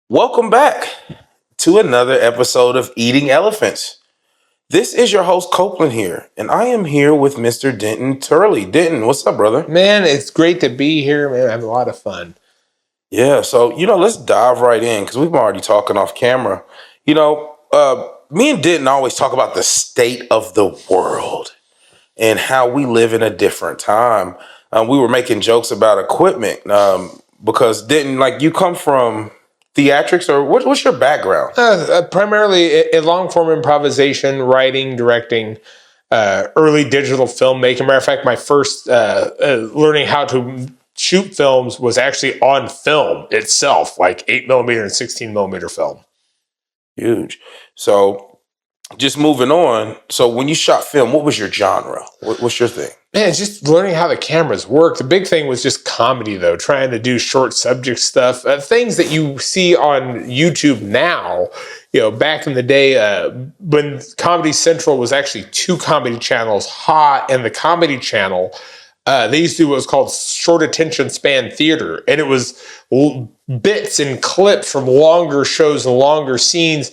Welcome back to another episode of Eating Elephants. This is your host, Copeland here, and I am here with Mr. Denton Turley. Denton, what's up, brother? Man, it's great to be here, man. I have a lot of fun. Yeah, so, let's dive right in because we've been already talking off camera. Me and Denton always talk about the state of the world and how we live in a different time. We were making jokes about equipment because Denton, like, you come from theatrics, or what's your background? Primarily a long-form improvisation, writing, directing, early digital filmmaking. Matter of fact, my first learning how to shoot films was actually on film itself, like 8mm and 16mm film. Huge. So just moving on. So when you shot film, what was your genre? What's your thing? Man, just learning how the cameras work. The big thing was just comedy, though, trying to do short subject stuff. Things that you see on YouTube now, back in the day when Comedy Central was actually two comedy channels, Hot and the Comedy Channel, they used to do what was called short attention span theater. And it was bits and clips from longer shows and longer scenes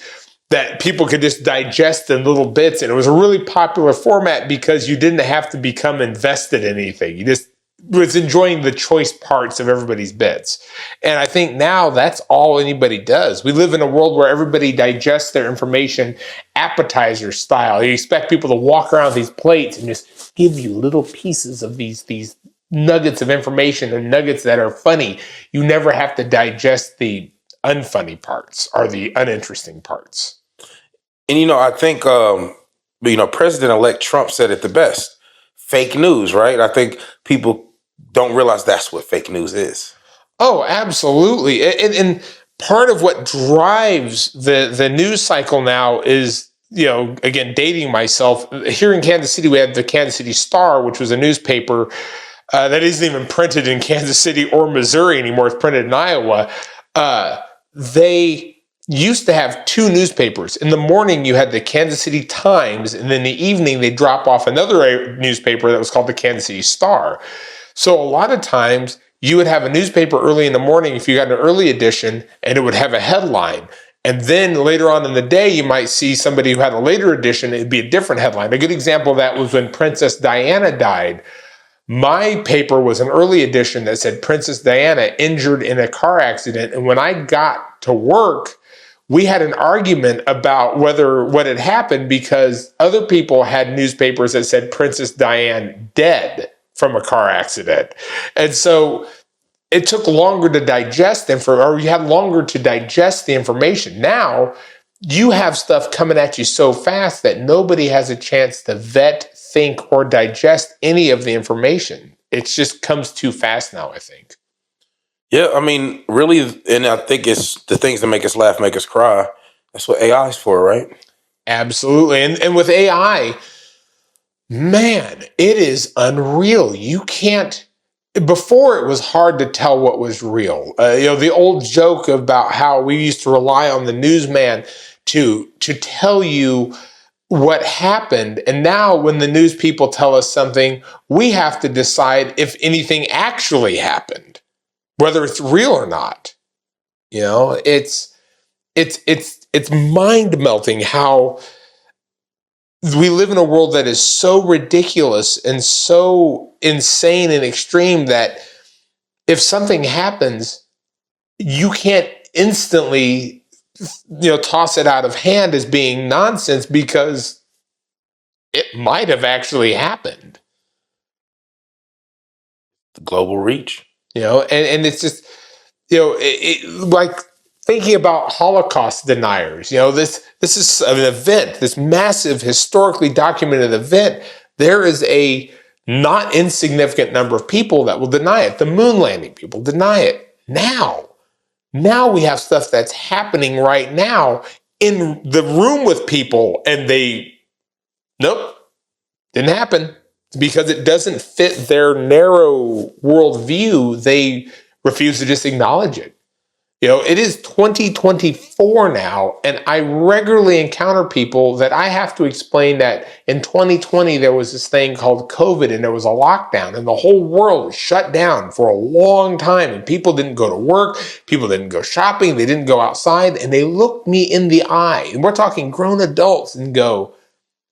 that people could just digest in little bits. And it was a really popular format because you didn't have to become invested in anything. You just was enjoying the choice parts of everybody's bits. And I think now that's all anybody does. We live in a world where everybody digests their information appetizer style. You expect people to walk around with these plates and just give you little pieces of these nuggets of information and nuggets that are funny. You never have to digest the unfunny parts or the uninteresting parts. And, I think, President-elect Trump said it the best. Fake news, right? I think people don't realize that's what fake news is. Oh, absolutely. And part of what drives the news cycle now is, again, dating myself. Here in Kansas City, we had the Kansas City Star, which was a newspaper that isn't even printed in Kansas City or Missouri anymore. It's printed in Iowa. They used to have two newspapers. In the morning, you had the Kansas City Times, and then in the evening, they drop off another newspaper that was called the Kansas City Star. So a lot of times, you would have a newspaper early in the morning if you got an early edition, and it would have a headline. And then later on in the day, you might see somebody who had a later edition, it'd be a different headline. A good example of that was when Princess Diana died. My paper was an early edition that said Princess Diana injured in a car accident. And when I got to work, we had an argument about what had happened because other people had newspapers that said Princess Diana dead from a car accident. And so it took longer to digest or you had longer to digest the information. Now you have stuff coming at you so fast that nobody has a chance to vet, think, or digest any of the information. It just comes too fast now, I think. Yeah, I mean, really, and I think it's the things that make us laugh, make us cry. That's what AI is for, right? Absolutely. And with AI, man, it is unreal. You can't, before it was hard to tell what was real. The old joke about how we used to rely on the newsman to tell you what happened. And now when the news people tell us something, we have to decide if anything actually happened, whether it's real or not. It's mind-melting how we live in a world that is so ridiculous and so insane and extreme that if something happens, you can't instantly, toss it out of hand as being nonsense because it might have actually happened. The global reach. And it's just, like thinking about Holocaust deniers. This is an event, this massive historically documented event. There is a not insignificant number of people that will deny it. The moon landing people deny it now. Now we have stuff that's happening right now in the room with people, and nope, didn't happen. Because it doesn't fit their narrow worldview, they refuse to just acknowledge it. It is 2024 now, and I regularly encounter people that I have to explain that in 2020 there was this thing called COVID and there was a lockdown and the whole world was shut down for a long time and people didn't go to work, people didn't go shopping, they didn't go outside, and they looked me in the eye, and we're talking grown adults, and go,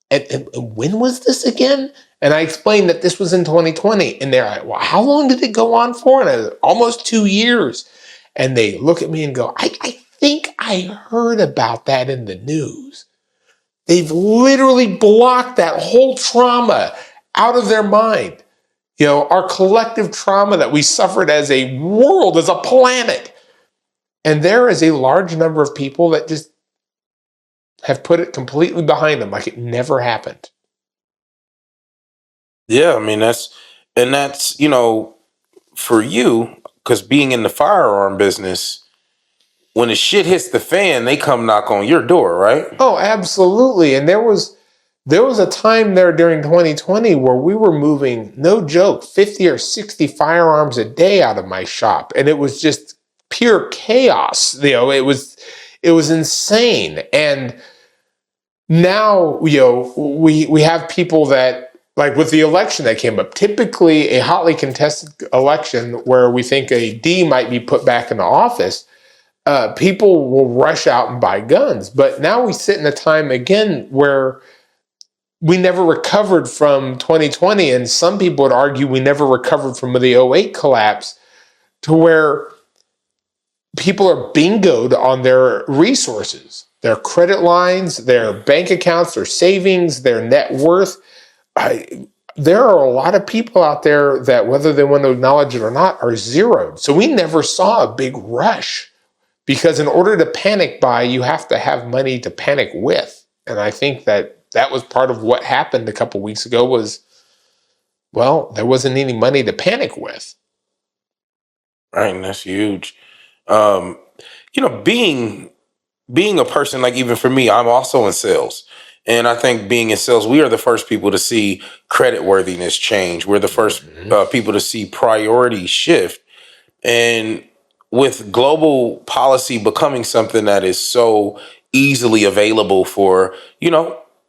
and when was this again? And I explained that this was in 2020, and they're like, well, how long did it go on for? And I was, almost 2 years. And they look at me and go, I think I heard about that in the news. They've literally blocked that whole trauma out of their mind. Our collective trauma that we suffered as a world, as a planet. And there is a large number of people that just have put it completely behind them, like it never happened. Yeah, I mean that's for you, because being in the firearm business, when the shit hits the fan, they come knock on your door, right? Oh, absolutely. And there was a time there during 2020 where we were moving, no joke, 50 or 60 firearms a day out of my shop, and it was just pure chaos. It was insane. And now, we have people that, like with the election that came up, typically a hotly contested election where we think a D might be put back into office, people will rush out and buy guns. But now we sit in a time again where we never recovered from 2020, and some people would argue we never recovered from the '08 collapse, to where people are bingoed on their resources, their credit lines, their bank accounts, their savings, their net worth. There are a lot of people out there that, whether they want to acknowledge it or not, are zeroed. So we never saw a big rush, because in order to panic buy, you have to have money to panic with. And I think that was part of what happened a couple weeks ago was, well, there wasn't any money to panic with. Right, and that's huge. Um, being a person, like, even for me, I'm also in sales. And I think being in sales, we are the first people to see credit worthiness change. We're the first people to see priority shift. And with global policy becoming something that is so easily available for,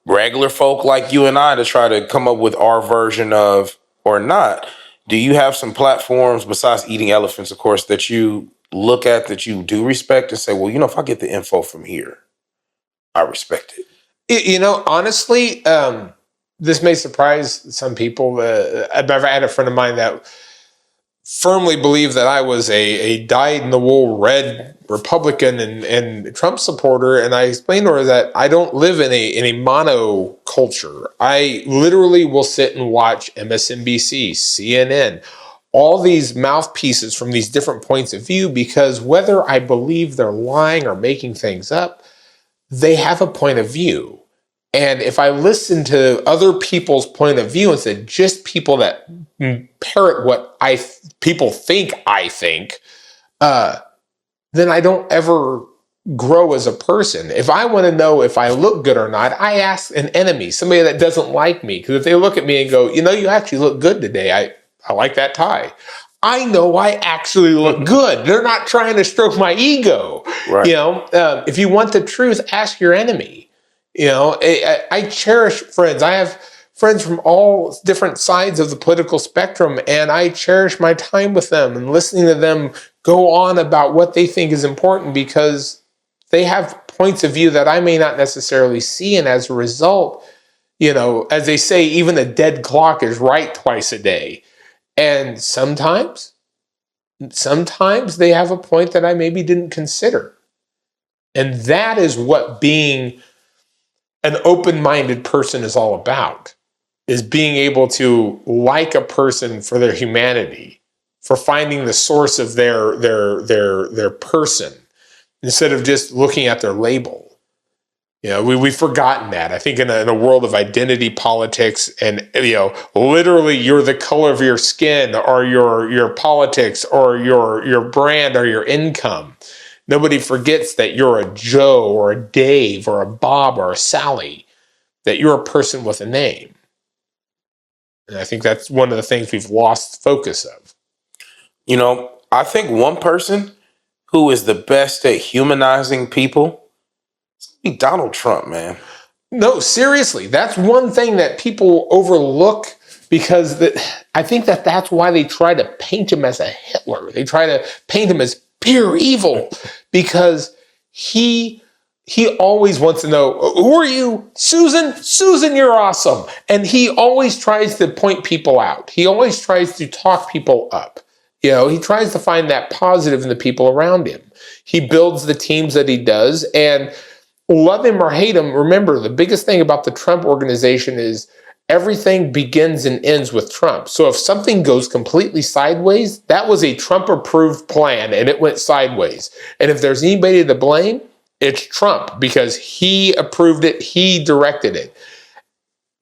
regular folk like you and I to try to come up with our version of, or not, do you have some platforms besides Eating Elephants, of course, that you look at, that you do respect and say, well, if I get the info from here, I respect it? Honestly, this may surprise some people. I've had a friend of mine that firmly believed that I was a dyed-in-the-wool red Republican and Trump supporter, and I explained to her that I don't live in a mono culture. I literally will sit and watch MSNBC, CNN, all these mouthpieces from these different points of view, because whether I believe they're lying or making things up, they have a point of view. And if I listen to other people's point of view instead of just people that parrot what people think I think, then I don't ever grow as a person. If I want to know if I look good or not, I ask an enemy, somebody that doesn't like me. Because if they look at me and go, you actually look good today. I like that tie. I know I actually look good. They're not trying to stroke my ego. Right. If you want the truth, ask your enemy. I cherish friends. I have friends from all different sides of the political spectrum, and I cherish my time with them and listening to them go on about what they think is important, because they have points of view that I may not necessarily see. And as a result, as they say, even a dead clock is right twice a day. And sometimes they have a point that I maybe didn't consider. And that is what being an open-minded person is all about, is being able to like a person for their humanity, for finding the source of their person, instead of just looking at their label. We've forgotten that. I think in a world of identity politics and, literally you're the color of your skin or your politics or your brand or your income. Nobody forgets that you're a Joe or a Dave or a Bob or a Sally, that you're a person with a name. And I think that's one of the things we've lost focus of. I think one person who is the best at humanizing people, it's gonna be Donald Trump, man. No, seriously, that's one thing that people overlook because I think that's why they try to paint him as a Hitler. They try to paint him as pure evil because he always wants to know, who are you? Susan? Susan, you're awesome. And he always tries to point people out. He always tries to talk people up. He tries to find that positive in the people around him. He builds the teams that he does, and love him or hate him, remember, the biggest thing about the Trump organization is everything begins and ends with Trump. So if something goes completely sideways, that was a Trump-approved plan, and it went sideways. And if there's anybody to blame, it's Trump, because he approved it, he directed it.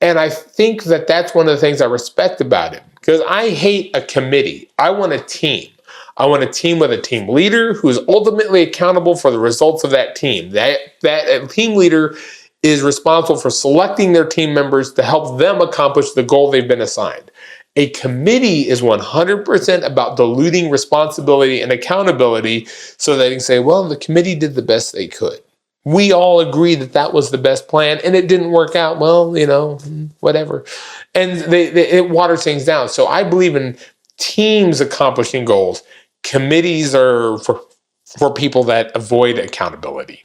And I think that that's one of the things I respect about him, because I hate a committee. I want a team. I want a team with a team leader who is ultimately accountable for the results of that team. That team leader is responsible for selecting their team members to help them accomplish the goal they've been assigned. A committee is 100% about diluting responsibility and accountability so they can say, well, the committee did the best they could. We all agree that was the best plan, and it didn't work out. Well, whatever. And it waters things down. So I believe in teams accomplishing goals. Committees are for people that avoid accountability.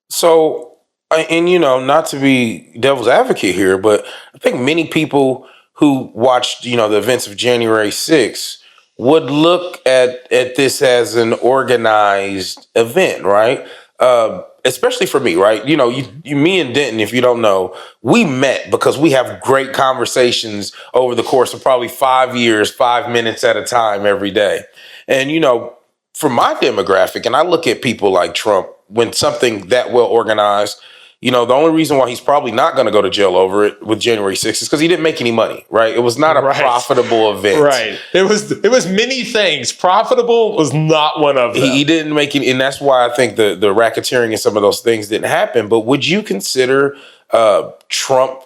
So, and not to be devil's advocate here, but I think many people who watched, the events of January 6th would look at this as an organized event, right? Especially for me, right? Me and Denton, if you don't know, we met because we have great conversations over the course of probably 5 years, 5 minutes at a time every day. And, for my demographic, and I look at people like Trump, when something that well organized, the only reason why he's probably not going to go to jail over it with January 6th is because he didn't make any money, right? It was not a profitable event. Right. It was many things. Profitable was not one of them. He didn't make it, and that's why I think the racketeering and some of those things didn't happen. But would you consider Trump,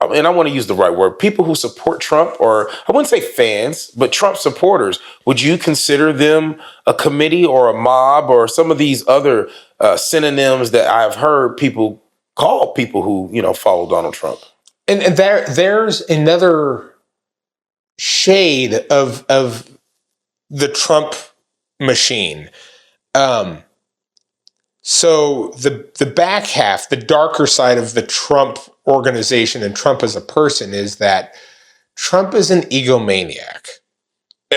and I want to use the right word, people who support Trump, or I wouldn't say fans, but Trump supporters, would you consider them a committee or a mob or some of these other synonyms that I've heard people call people who, follow Donald Trump? And there's another shade of the Trump machine. So the back half, the darker side of the Trump organization and Trump as a person is that Trump is an egomaniac.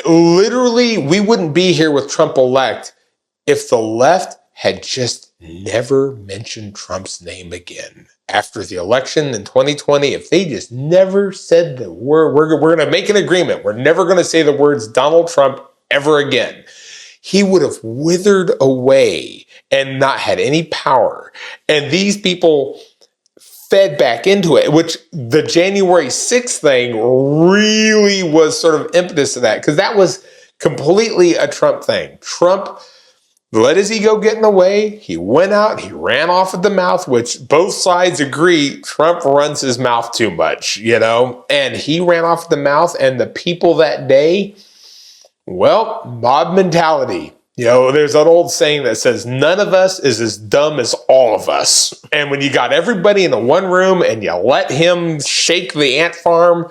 Literally, we wouldn't be here with Trump elect if the left had just never mentioned Trump's name again. After the election in 2020, if they just never said the word, we're going to make an agreement. We're never going to say the words Donald Trump ever again. He would have withered away and not had any power. And these people fed back into it, which the January 6th thing really was sort of impetus to that, because that was completely a Trump thing. Trump let his ego get in the way. He went out, he ran off at the mouth, which both sides agree Trump runs his mouth too much, and he ran off at the mouth, and the people that day, well, mob mentality. There's an old saying that says, none of us is as dumb as all of us. And when you got everybody in the one room and you let him shake the ant farm,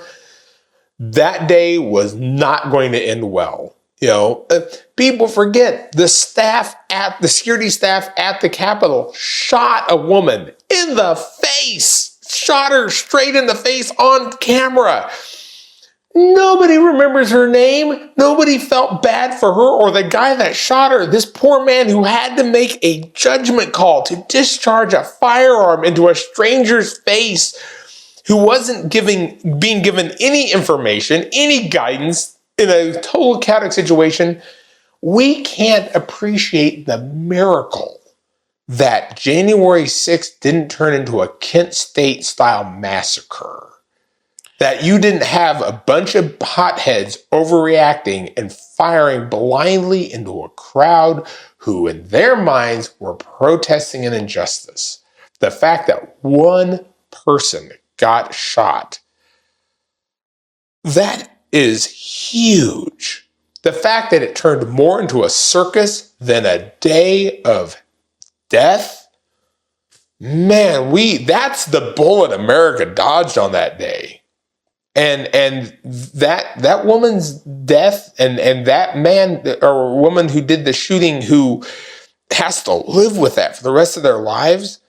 that day was not going to end well. People forget the security staff at the Capitol shot a woman in the face, shot her straight in the face on camera. Nobody remembers her name. Nobody felt bad for her or the guy that shot her. This poor man who had to make a judgment call to discharge a firearm into a stranger's face, who wasn't being given any information, any guidance in a total chaotic situation. We can't appreciate the miracle that January 6th didn't turn into a Kent State-style massacre. That you didn't have a bunch of hotheads overreacting and firing blindly into a crowd who, in their minds, were protesting an injustice. The fact that one person got shot, that is huge. The fact that it turned more into a circus than a day of death, man, that's the bullet America dodged on that day. And that woman's death and that man or woman who did the shooting who has to live with that for the rest of their lives,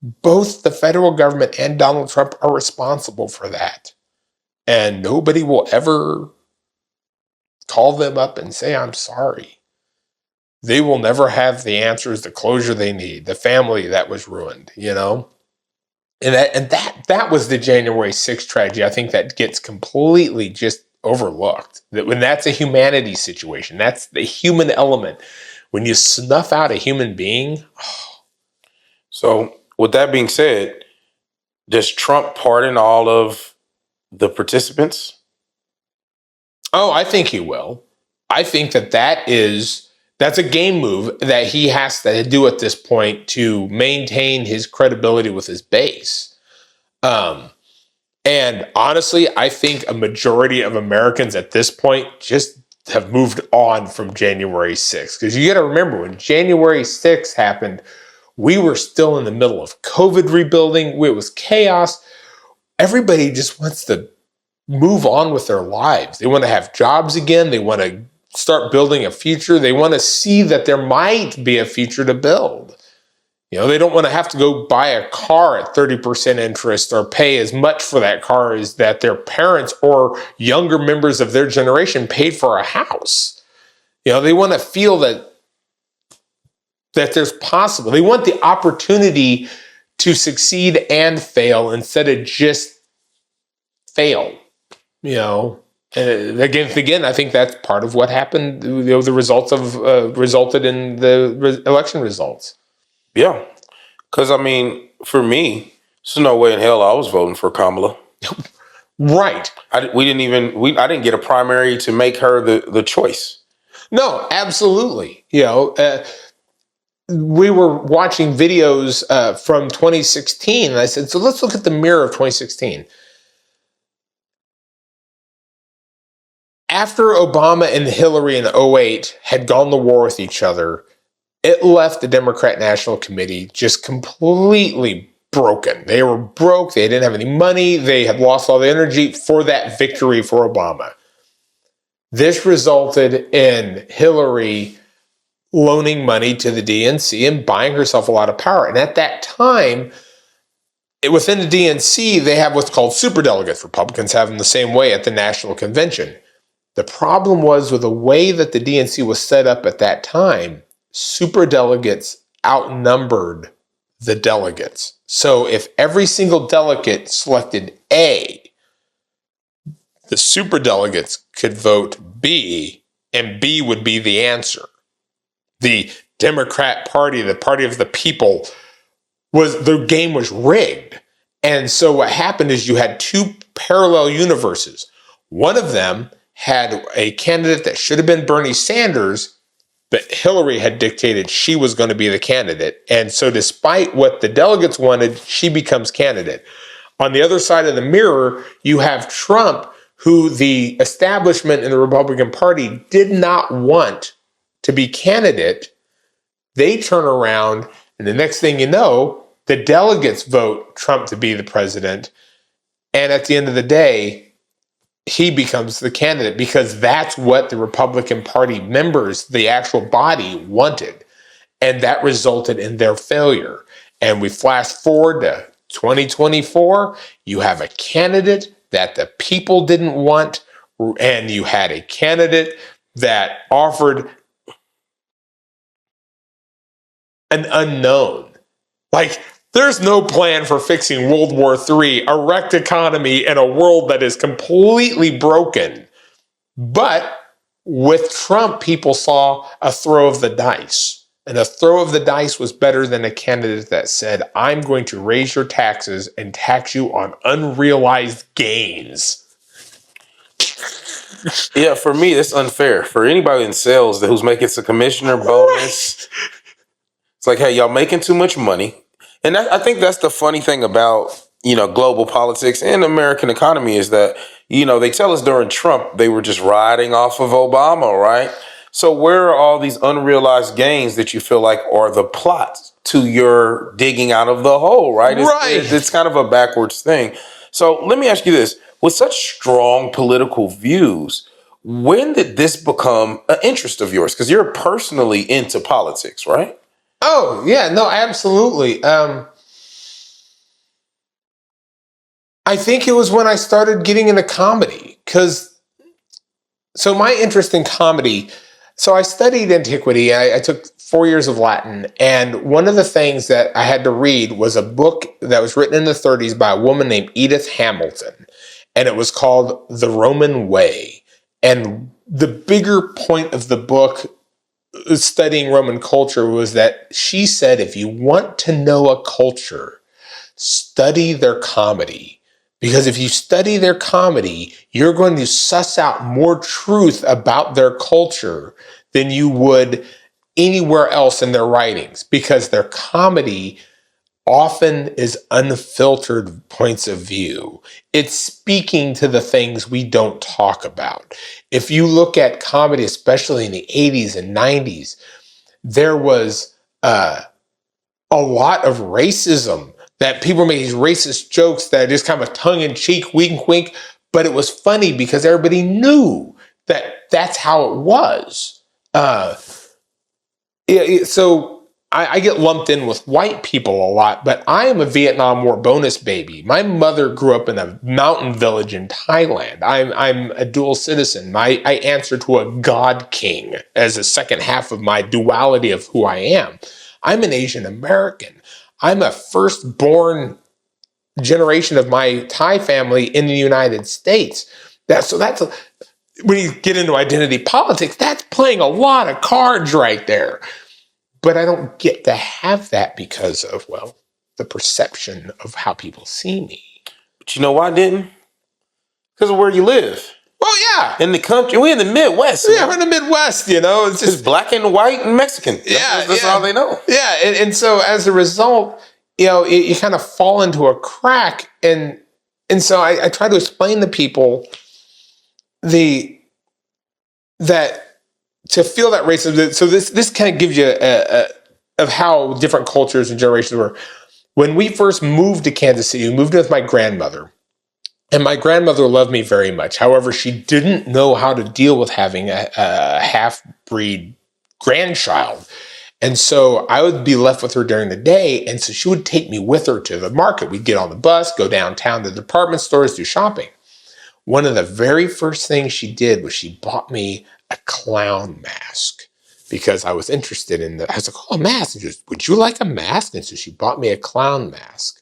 both the federal government and Donald Trump are responsible for that. And nobody will ever call them up and say, I'm sorry. They will never have the answers, the closure they need, the family that was ruined, you know? And that was the January 6th tragedy. I think that gets completely just overlooked. That when that's a humanity situation, that's the human element. When you snuff out a human being. So with that being said, does Trump pardon all of the participants? Oh, I think he will. I think that's a game move that he has to do at this point to maintain his credibility with his base. And honestly, I think a majority of Americans at this point just have moved on from January 6th. Because you got to remember, when January 6th happened, we were still in the middle of COVID rebuilding. It was chaos. Everybody just wants to move on with their lives. They want to have jobs again. They want to start building a future. They want to see that there might be a future to build. You know, they don't want to have to go buy a car at 30% interest or pay as much for that car as that their parents or younger members of their generation paid for a house. You know, they want to feel that there's possible. They want the opportunity to succeed and fail instead of just fail. You know, and again, I think that's part of what happened. You know, the results of resulted in the election results. Yeah, because I mean, for me, there's no way in hell I was voting for Kamala. Right. I didn't get a primary to make her the choice. No, absolutely. You know, we were watching videos from 2016, and I said, so let's look at the mirror of 2016. After Obama and Hillary in 2008 had gone to war with each other, it left the Democrat National Committee just completely broken. They were broke. They didn't have any money. They had lost all the energy for that victory for Obama. This resulted in Hillary loaning money to the DNC and buying herself a lot of power. And at that time, within the DNC, they have what's called superdelegates. Republicans have them the same way at the National Convention. The problem was with the way that the DNC was set up at that time, superdelegates outnumbered the delegates. So if every single delegate selected A, the superdelegates could vote B, and B would be the answer. The Democrat Party, the party of the people, the game was rigged. And so what happened is you had two parallel universes. One of them had a candidate that should have been Bernie Sanders, but Hillary had dictated she was going to be the candidate. And so despite what the delegates wanted, she becomes candidate. On the other side of the mirror, you have Trump, who the establishment in the Republican Party did not want to be candidate. They turn around, and the next thing you know, the delegates vote Trump to be the president. And at the end of the day, he becomes the candidate because that's what the Republican Party members, the actual body, wanted. And that resulted in their failure. And we flash forward to 2024, you have a candidate that the people didn't want, and you had a candidate that offered an unknown. Like, there's no plan for fixing World War III, a wrecked economy, and a world that is completely broken. But with Trump, people saw a throw of the dice. And a throw of the dice was better than a candidate that said, I'm going to raise your taxes and tax you on unrealized gains. Yeah, for me, that's unfair. For anybody in sales who's making some commissioner bonus, it's like, hey, y'all making too much money. And I think that's the funny thing about global politics and American economy is that, they tell us during Trump, they were just riding off of Obama, right? So where are all these unrealized gains that you feel like are the plots to your digging out of the hole, right? Right. It's kind of a backwards thing. So let me ask you this. With such strong political views, when did this become an interest of yours? Because you're personally into politics, right? Oh, yeah, no, absolutely. I think it was when I started getting into comedy, so my interest in comedy, so I studied antiquity. I took 4 years of Latin, and one of the things that I had to read was a book that was written in the 30s by a woman named Edith Hamilton, and it was called The Roman Way. And the bigger point of the book, studying Roman culture, was that she said, if you want to know a culture, study their comedy. Because if you study their comedy, you're going to suss out more truth about their culture than you would anywhere else in their writings. Because their comedy often is unfiltered points of view. It's speaking to the things we don't talk about. If you look at comedy, especially in the 80s and 90s, there was a lot of racism, that people made these racist jokes that are just kind of tongue-in-cheek, wink, wink, but it was funny because everybody knew that that's how it was. So I get lumped in with white people a lot, but I am a Vietnam War bonus baby. My mother grew up in a mountain village in Thailand. I'm a dual citizen. I answer to a God king as a second half of my duality of who I am. I'm an Asian American. I'm a firstborn generation of my Thai family in the United States. When you get into identity politics, that's playing a lot of cards right there. But I don't get to have that because of, well, the perception of how people see me. But you know why I didn't? Because of where you live. Oh, yeah. In the country. We're in the Midwest. Yeah, we're in the Midwest, It's just it's black and white and Mexican. That's all they know. Yeah, and so as a result, you kind of fall into a crack. And so I try to explain to people that to feel that racism. So this kind of gives you of how different cultures and generations were. When we first moved to Kansas City, we moved with my grandmother. And my grandmother loved me very much. However, she didn't know how to deal with having a half-breed grandchild. And so I would be left with her during the day. And so she would take me with her to the market. We'd get on the bus, go downtown to the department stores, do shopping. One of the very first things she did was she bought me a clown mask because I was interested in that. I was like, oh, a mask. And she goes, would you like a mask? And so she bought me a clown mask.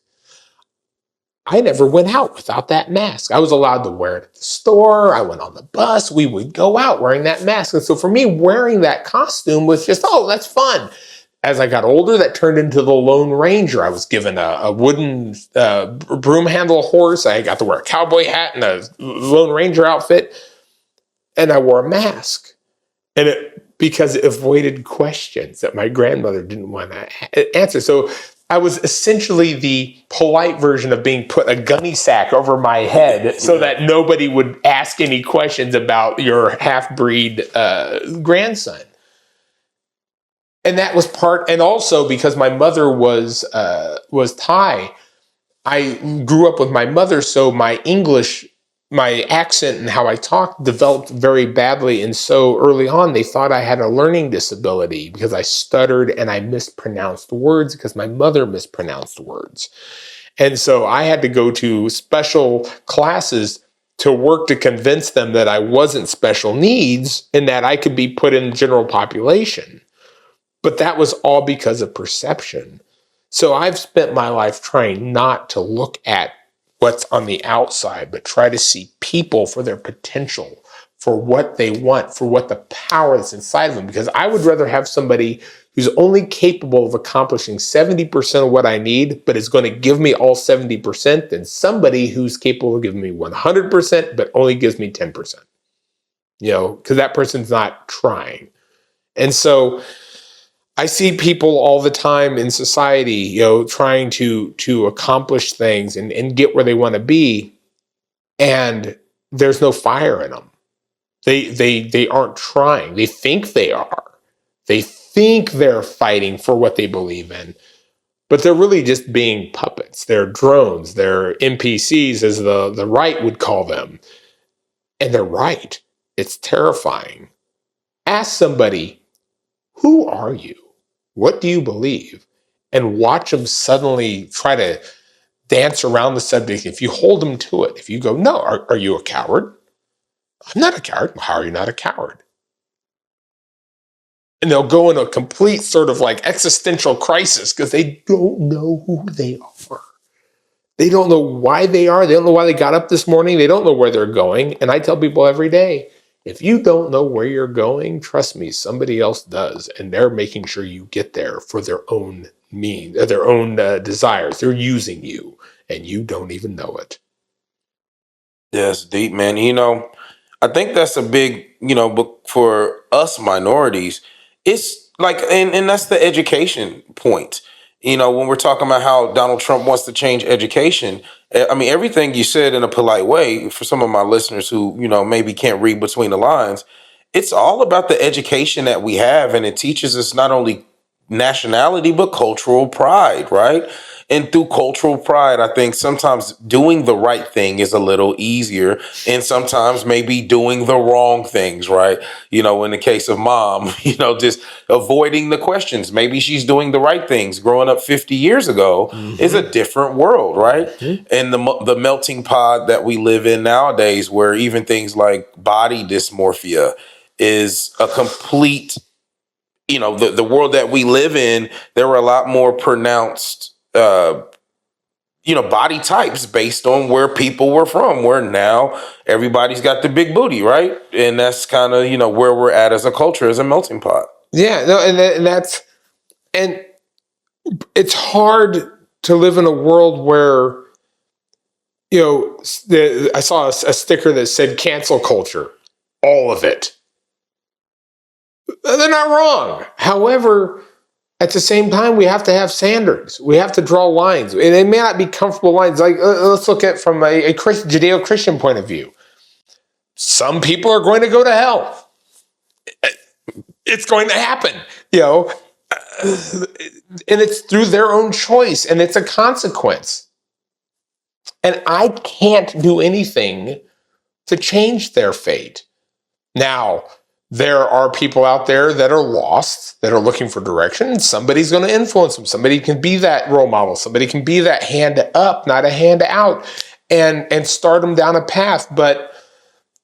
I never went out without that mask. I was allowed to wear it at the store. I went on the bus. We would go out wearing that mask. And so for me, wearing that costume was just, oh, that's fun. As I got older, that turned into the Lone Ranger. I was given a wooden broom handle horse. I got to wear a cowboy hat and a Lone Ranger outfit. And I wore a mask. Because it avoided questions that my grandmother didn't want to answer. So I was essentially the polite version of being put a gunny sack over my head so that nobody would ask any questions about your half-breed grandson. And that was and also because my mother was Thai, I grew up with my mother, so my English, my accent and how I talked developed very badly. And so early on, they thought I had a learning disability because I stuttered and I mispronounced words because my mother mispronounced words. And so I had to go to special classes to work to convince them that I wasn't special needs and that I could be put in the general population. But that was all because of perception. So I've spent my life trying not to look at what's on the outside, but try to see people for their potential, for what they want, for what the power that's inside of them. Because I would rather have somebody who's only capable of accomplishing 70% of what I need, but is going to give me all 70%, than somebody who's capable of giving me 100%, but only gives me 10%. Because that person's not trying. And so I see people all the time in society, trying to accomplish things and get where they want to be, and there's no fire in them. They aren't trying. They think they are. They think they're fighting for what they believe in, but they're really just being puppets. They're drones. They're NPCs, as the right would call them. And they're right. It's terrifying. Ask somebody, who are you? What do you believe? And watch them suddenly try to dance around the subject. If you hold them to it, if you go, no, are you a coward? I'm not a coward. How are you not a coward? And they'll go in a complete sort of like existential crisis because they don't know who they are. They don't know why they are. They don't know why they got up this morning. They don't know where they're going. And I tell people every day, if you don't know where you're going, trust me, somebody else does. And they're making sure you get there for their own means, their own desires. They're using you and you don't even know it. Yeah, it's deep, man. I think that's a big, book for us minorities. It's like, and that's the education point. When we're talking about how Donald Trump wants to change education, I mean, everything you said in a polite way for some of my listeners who, maybe can't read between the lines, it's all about the education that we have. And it teaches us not only nationality, but cultural pride, right? And through cultural pride, I think sometimes doing the right thing is a little easier, and sometimes maybe doing the wrong things, right? In the case of mom, just avoiding the questions. Maybe she's doing the right things. Growing up 50 years ago is a different world, right? And the melting pot that we live in nowadays, where even things like body dysmorphia is a complete, the world that we live in, there were a lot more pronounced body types based on where people were from, where now everybody's got the big booty, right? And that's kind of, where we're at as a culture, as a melting pot. Yeah, no, and it's hard to live in a world where, I saw a sticker that said cancel culture, all of it. They're not wrong. However, at the same time, we have to have standards. We have to draw lines. And they may not be comfortable lines. Like, let's look at from a Judeo-Christian point of view. Some people are going to go to hell. It's going to happen, and it's through their own choice, and it's a consequence. And I can't do anything to change their fate. Now, there are people out there that are lost, that are looking for direction, and somebody's going to influence them. Somebody can be that role model. Somebody can be that hand up, not a hand out, and start them down a path. But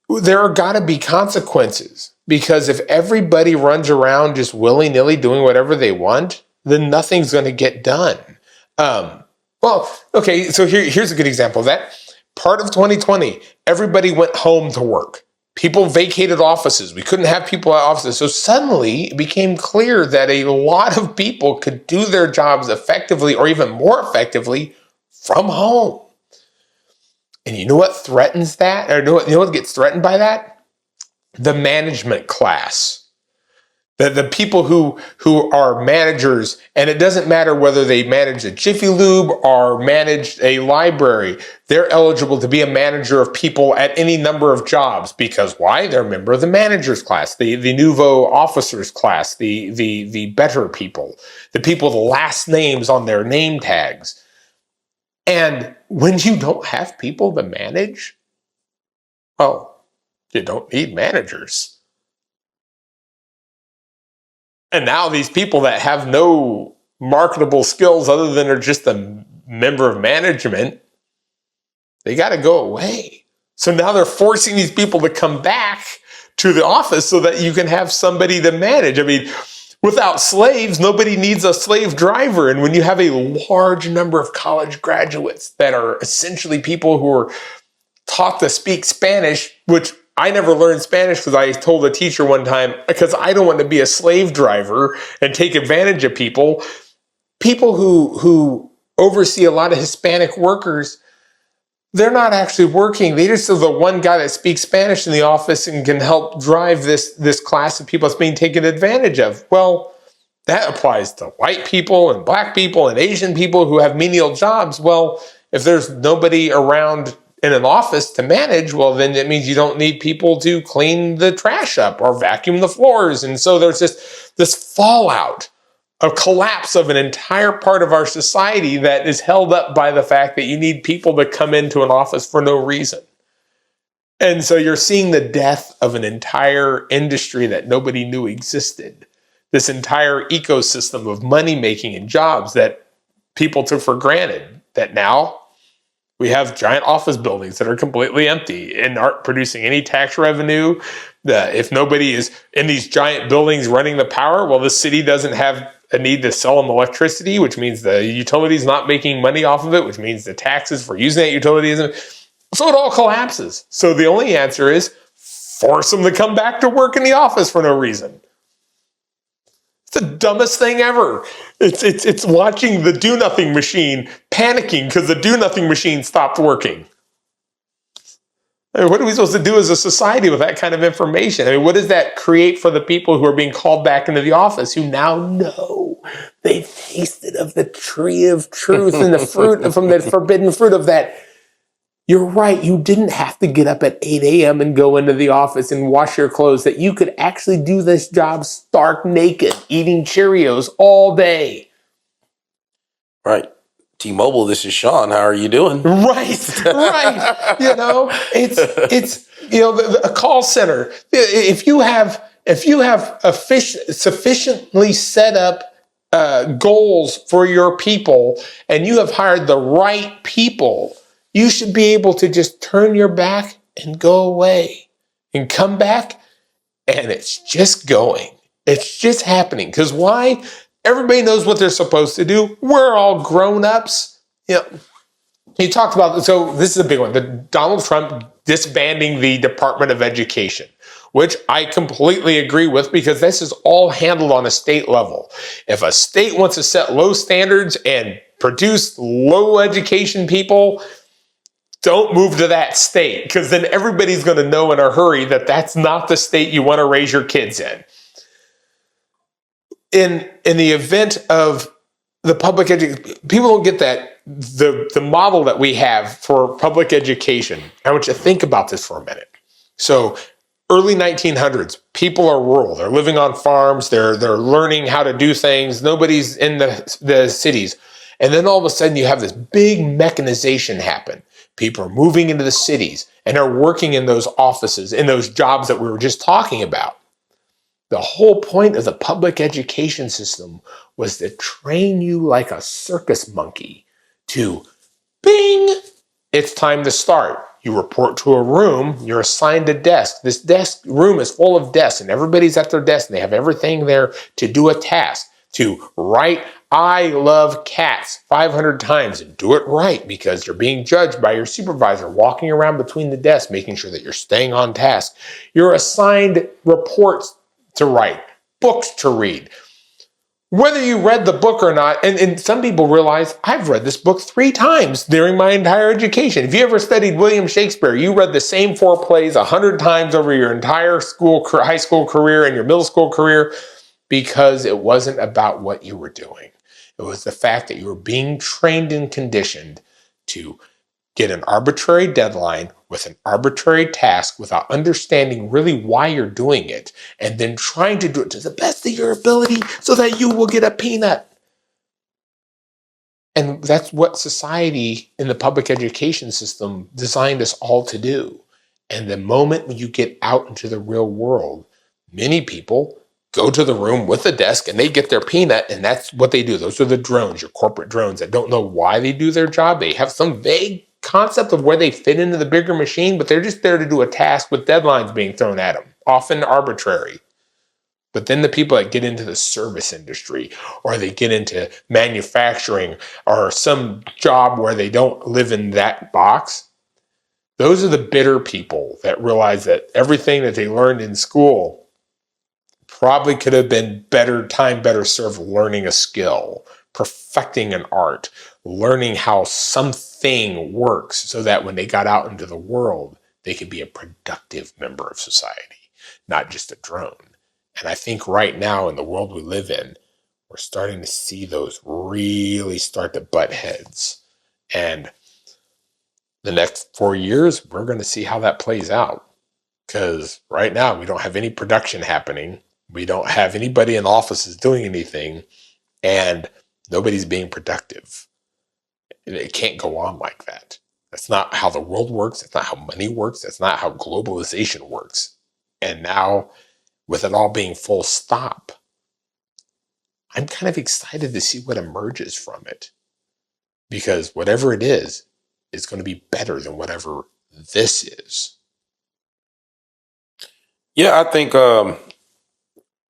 there are got to be consequences, because if everybody runs around just willy-nilly doing whatever they want, then nothing's going to get done. Okay, so here's a good example of that. Part of 2020, everybody went home to work. People vacated offices. We couldn't have people at offices. So suddenly it became clear that a lot of people could do their jobs effectively, or even more effectively, from home. And you know what threatens that? Or you know what gets threatened by that? The management class. The people who are managers, and it doesn't matter whether they manage a Jiffy Lube or manage a library, they're eligible to be a manager of people at any number of jobs. Because why? They're a member of the managers class, the nouveau officers class, the better people, the people with last names on their name tags. And when you don't have people to manage, you don't need managers. And now these people that have no marketable skills other than they're just a member of management, they got to go away. So now they're forcing these people to come back to the office so that you can have somebody to manage. I mean, without slaves, nobody needs a slave driver. And when you have a large number of college graduates that are essentially people who are taught to speak Spanish, which I never learned Spanish because I told a teacher one time, because I don't want to be a slave driver and take advantage of people. People who oversee a lot of Hispanic workers, they're not actually working. They just are the one guy that speaks Spanish in the office and can help drive this class of people that's being taken advantage of. Well, That applies to white people and black people and Asian people who have menial jobs. Well, if there's nobody around in an office to manage, well, then it means you don't need people to clean the trash up or vacuum the floors. And so there's just this fallout, a collapse of an entire part of our society that is held up by the fact that you need people to come into an office for no reason. And so you're seeing the death of an entire industry that nobody knew existed. This entire ecosystem of money making and jobs that people took for granted, that now we have giant office buildings that are completely empty and aren't producing any tax revenue. If nobody is in these giant buildings running the power, well, the city doesn't have a need to sell them electricity, which means the utility is not making money off of it, which means the taxes for using that utility isn't. So it all collapses. So the only answer is force them to come back to work in the office for no reason. It's the dumbest thing ever. It's watching the do-nothing machine panicking because the do-nothing machine stopped working. I mean, what are we supposed to do as a society with that kind of information? I mean, what does that create for the people who are being called back into the office who now know they've tasted of the tree of truth and the fruit from the forbidden fruit of that? You're right. You didn't have to get up at 8 a.m. and go into the office and wash your clothes, that you could actually do this job stark naked, eating Cheerios all day. Right. T-Mobile, this is Sean. How are you doing? Right. It's a call center. If you have sufficiently set up goals for your people and you have hired the right people, you should be able to just turn your back and go away and come back, and it's just going. It's just happening. Because why? Everybody knows what they're supposed to do. We're all grown-ups. You talked about, so this is a big one, the Donald Trump disbanding the Department of Education, which I completely agree with because this is all handled on a state level. If a state wants to set low standards and produce low education people, don't move to that state, because then everybody's going to know in a hurry that that's not the state you want to raise your kids in. In the event of the public education, people don't get that the model that we have for public education. I want you to think about this for a minute. So early 1900s, people are rural. They're living on farms. They're learning how to do things. Nobody's in the cities. And then all of a sudden you have this big mechanization happen. People are moving into the cities and are working in those offices, in those jobs that we were just talking about. The whole point of the public education system was to train you like a circus monkey to bing, it's time to start. You report to a room, you're assigned a desk. This desk room is full of desks and everybody's at their desk and they have everything there to do a task, to write I love cats 500 times and do it right, because you're being judged by your supervisor, walking around between the desks, making sure that you're staying on task. You're assigned reports to write, books to read. Whether you read the book or not, and some people realize, I've read this book 3 times during my entire education. If you ever studied William Shakespeare, you read the same 4 plays 100 times over your entire high school career and your middle school career, because it wasn't about what you were doing. It was the fact that you were being trained and conditioned to get an arbitrary deadline with an arbitrary task without understanding really why you're doing it, and then trying to do it to the best of your ability so that you will get a peanut. And that's what society in the public education system designed us all to do. And the moment when you get out into the real world, many people go to the room with the desk and they get their peanut, and that's what they do. Those are the drones, your corporate drones that don't know why they do their job. They have some vague concept of where they fit into the bigger machine, but they're just there to do a task with deadlines being thrown at them, often arbitrary. But then the people that get into the service industry, or they get into manufacturing, or some job where they don't live in that box, those are the bitter people that realize that everything that they learned in school probably could have been better served learning a skill, perfecting an art, learning how something works so that when they got out into the world, they could be a productive member of society, not just a drone. And I think right now in the world we live in, we're starting to see those really start to butt heads. And the next 4 years, we're going to see how that plays out. Because right now, we don't have any production happening. We don't have anybody in offices doing anything. And nobody's being productive. It can't go on like that. That's not how the world works. That's not how money works. That's not how globalization works. And now, with it all being full stop, I'm kind of excited to see what emerges from it. Because whatever it is going to be better than whatever this is. Yeah, I think and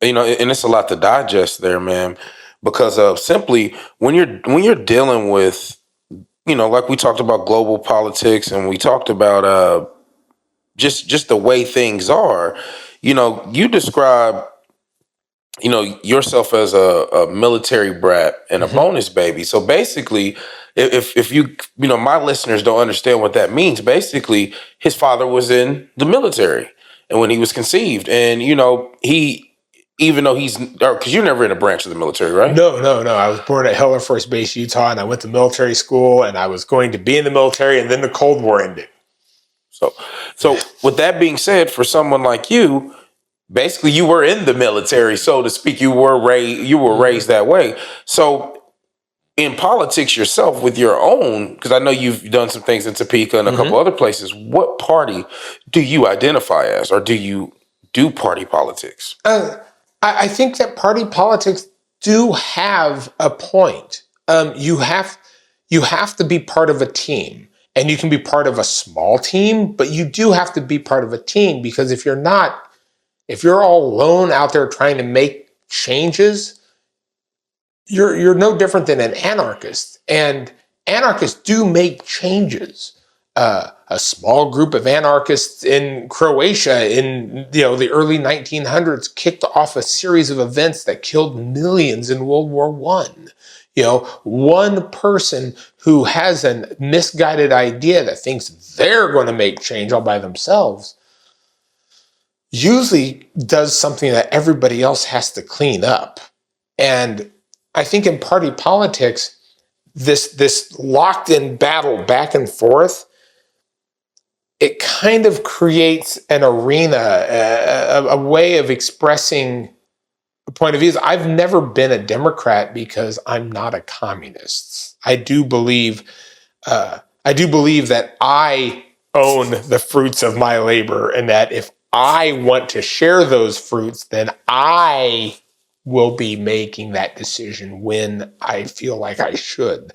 it's a lot to digest there, man, because of simply when you're dealing with, like we talked about global politics, and we talked about just the way things are. You describe yourself as a military brat and a bonus baby. So basically, if my listeners don't understand what that means, basically his father was in the military, and when he was conceived, and he, even though because you're never in a branch of the military, right? No. I was born at Hill Air Force Base, Utah, and I went to military school, and I was going to be in the military, and then the Cold War ended. So with that being said, for someone like you, basically you were in the military, so to speak. You were raised that way. So in politics yourself, with your own, because I know you've done some things in Topeka and a couple other places, what party do you identify as, or do you do party politics? I think that party politics do have a point. You have to be part of a team, and you can be part of a small team, but you do have to be part of a team, because if you're not, if you're all alone out there trying to make changes, you're no different than an anarchist. And anarchists do make changes. A small group of anarchists in Croatia in the early 1900s kicked off a series of events that killed millions in World War I. One person who has a misguided idea that thinks they're going to make change all by themselves usually does something that everybody else has to clean up. And I think in party politics, this locked-in battle back and forth, it kind of creates an arena, a way of expressing a point of views. I've never been a Democrat because I'm not a communist. I do believe that I own the fruits of my labor, and that if I want to share those fruits, then I will be making that decision when I feel like I should.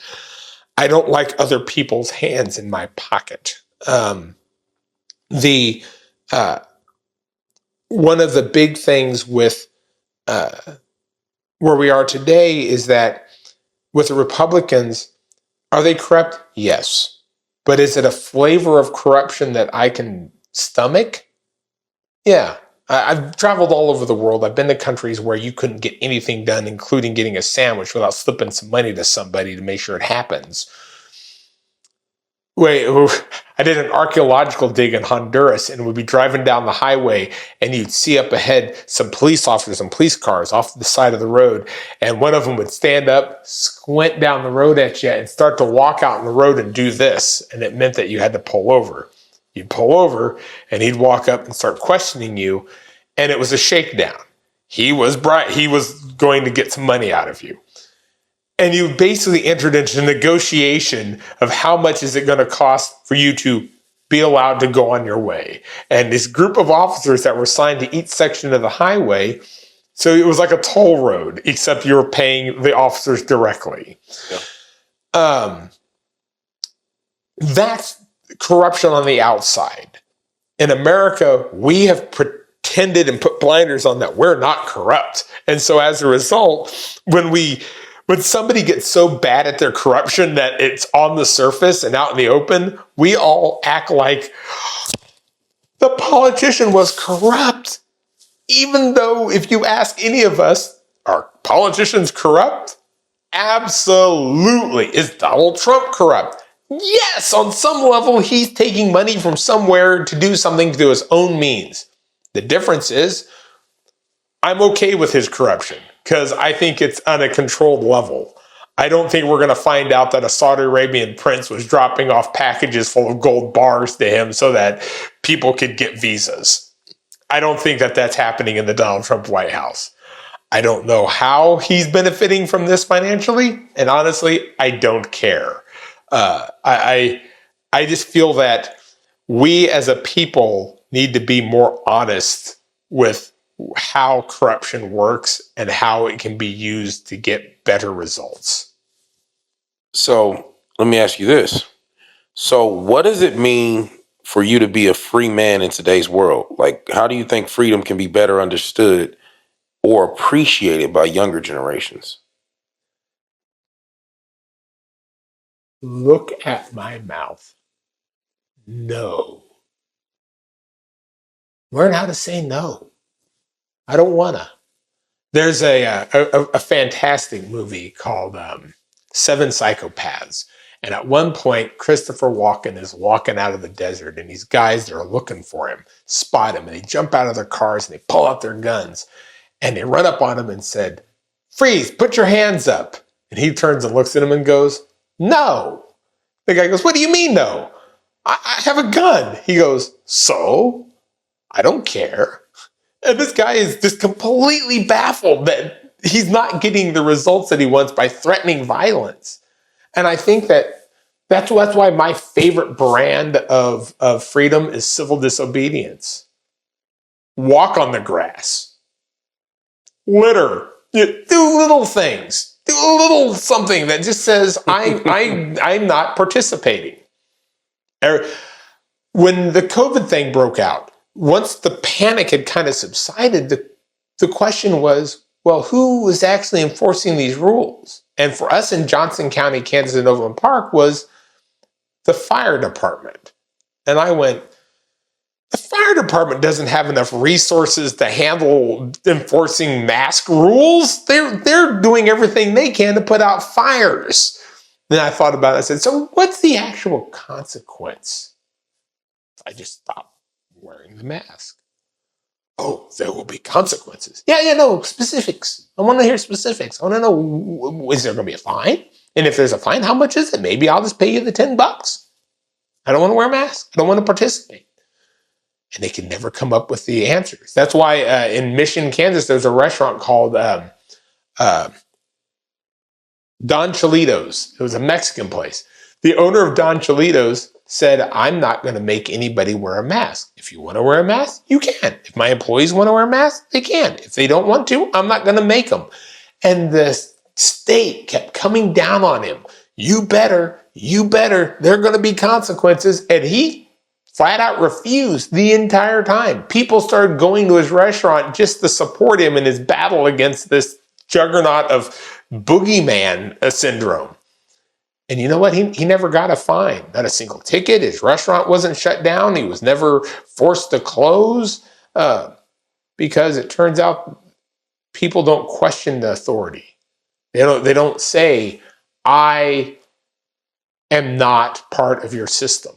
I don't like other people's hands in my pocket. One of the big things with where we are today is that with the Republicans, are they corrupt? Yes. But is it a flavor of corruption that I can stomach? Yeah. I've traveled all over the world. I've been to countries where you couldn't get anything done, including getting a sandwich, without slipping some money to somebody to make sure it happens. I did an archaeological dig in Honduras, and we'd be driving down the highway, and you'd see up ahead some police officers and police cars off the side of the road, and one of them would stand up, squint down the road at you, and start to walk out on the road and do this, and it meant that you had to pull over. You'd pull over, and he'd walk up and start questioning you, and it was a shakedown. He was going to get some money out of you. And you basically entered into a negotiation of how much is it going to cost for you to be allowed to go on your way. And this group of officers that were assigned to each section of the highway, so it was like a toll road, except you were paying the officers directly. Yeah. That's corruption on the outside. In America, we have pretended and put blinders on that we're not corrupt. And so as a result, when somebody gets so bad at their corruption that it's on the surface and out in the open, we all act like the politician was corrupt. Even though if you ask any of us, are politicians corrupt? Absolutely. Is Donald Trump corrupt? Yes, on some level, he's taking money from somewhere to do something through his own means. The difference is, I'm okay with his corruption. because I think it's on a controlled level. I don't think we're going to find out that a Saudi Arabian prince was dropping off packages full of gold bars to him so that people could get visas. I don't think that that's happening in the Donald Trump White House. I don't know how he's benefiting from this financially, and honestly, I don't care. I just feel that we as a people need to be more honest with how corruption works and how it can be used to get better results. So let me ask you this. So what does it mean for you to be a free man in today's world? Like, how do you think freedom can be better understood or appreciated by younger generations? Look at my mouth. No. Learn how to say no. I don't wanna. There's a fantastic movie called Seven Psychopaths. And at one point, Christopher Walken is walking out of the desert, and these guys that are looking for him spot him, and they jump out of their cars and they pull out their guns, and they run up on him and said, "Freeze, put your hands up." And he turns and looks at him and goes, "No." The guy goes, "What do you mean no? I have a gun." He goes, "So? I don't care." And this guy is just completely baffled that he's not getting the results that he wants by threatening violence. And I think that's why my favorite brand of freedom is civil disobedience. Walk on the grass. Litter. Do little things. Do a little something that just says, I'm not participating. When the COVID thing broke out, once the panic had kind of subsided, the question was, well, who was actually enforcing these rules? And for us in Johnson County, Kansas, and Overland Park was the fire department. And I went, the fire department doesn't have enough resources to handle enforcing mask rules. They're doing everything they can to put out fires. Then I thought about it. I said, so what's the actual consequence? I just stopped wearing the mask. Oh, there will be consequences. Yeah, no, specifics. I want to hear specifics. I want to know, is there going to be a fine? And if there's a fine, how much is it? Maybe I'll just pay you the $10. I don't want to wear a mask. I don't want to participate. And they can never come up with the answers. That's why in Mission, Kansas, there's a restaurant called Don Cholitos. It was a Mexican place. The owner of Don Cholitos said, I'm not going to make anybody wear a mask. If you want to wear a mask, you can. If my employees want to wear a mask, they can. If they don't want to, I'm not going to make them. And the state kept coming down on him. You better, there are going to be consequences. And he flat out refused the entire time. People started going to his restaurant just to support him in his battle against this juggernaut of boogeyman syndrome. And you know what? He never got a fine, not a single ticket. His restaurant wasn't shut down. He was never forced to close because it turns out people don't question the authority. They don't say, I am not part of your system.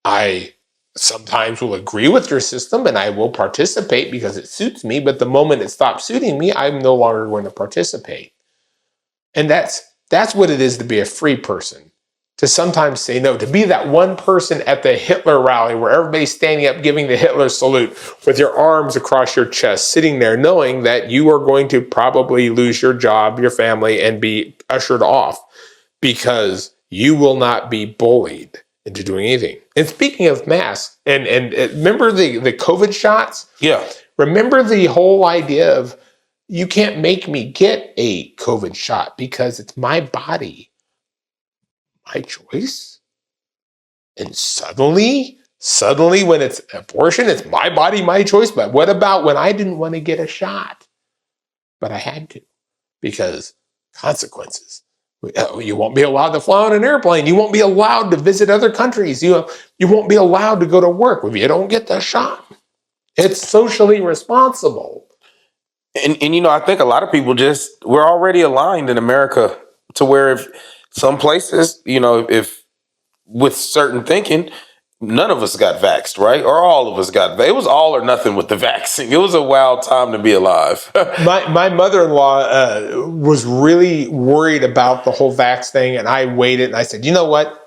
I sometimes will agree with your system and I will participate because it suits me. But the moment it stops suiting me, I'm no longer going to participate. And that's what it is to be a free person, to sometimes say no, to be that one person at the Hitler rally where everybody's standing up giving the Hitler salute with your arms across your chest, sitting there knowing that you are going to probably lose your job, your family, and be ushered off because you will not be bullied into doing anything. And speaking of masks, and remember the COVID shots? Yeah. Remember the whole idea of, you can't make me get a COVID shot because it's my body, my choice. And suddenly when it's abortion, it's my body, my choice. But what about when I didn't want to get a shot, but I had to because consequences? You won't be allowed to fly on an airplane. You won't be allowed to visit other countries. You won't be allowed to go to work if you don't get the shot. It's socially responsible. And I think a lot of people we're already aligned in America to where if some places, if with certain thinking, none of us got vaxxed, right? Or all of us got vaxxed. It was all or nothing with the vaccine. It was a wild time to be alive. My mother-in-law was really worried about the whole vax thing, and I waited, and I said, you know what?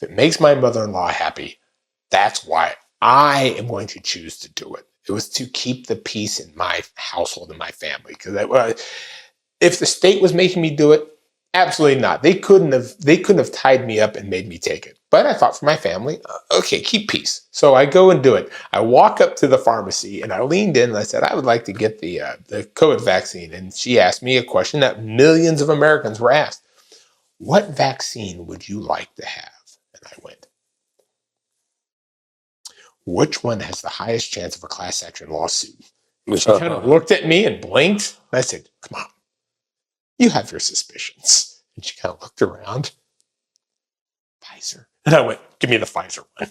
If it makes my mother-in-law happy, that's why I am going to choose to do it. It was to keep the peace in my household and my family. Because if the state was making me do it, absolutely not. They couldn't have tied me up and made me take it. But I thought, for my family, okay, keep peace. So I go and do it. I walk up to the pharmacy and I leaned in and I said, I would like to get the COVID vaccine. And she asked me a question that millions of Americans were asked. What vaccine would you like to have? And I went, which one has the highest chance of a class action lawsuit? And she kind of looked at me and blinked. And I said, come on, you have your suspicions. And she kind of looked around. Pfizer. And I went, give me the Pfizer one.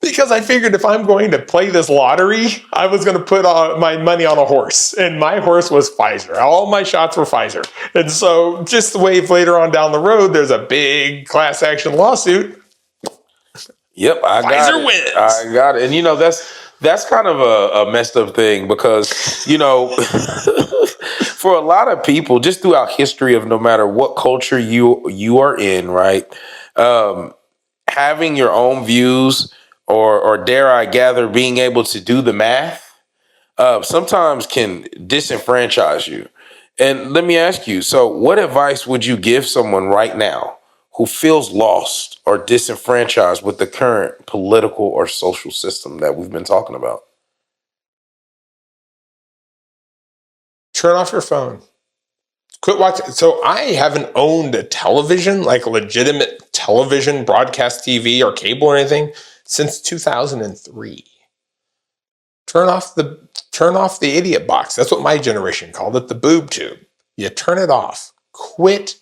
Because I figured if I'm going to play this lottery, I was going to put my money on a horse. And my horse was Pfizer. All my shots were Pfizer. And so just the wave later on down the road, there's a big class action lawsuit. Yep, Pfizer wins. I got it. And that's kind of a messed up thing because, for a lot of people, just throughout history of no matter what culture you are in, right? Having your own views or dare I gather, being able to do the math, sometimes can disenfranchise you. And let me ask you, so what advice would you give someone right now who feels lost or disenfranchised with the current political or social system that we've been talking about? Turn off your phone. Quit watching. So I haven't owned a television, like a legitimate television, broadcast TV or cable or anything, since 2003. Turn off the idiot box. That's what my generation called it, the boob tube. You turn it off. Quit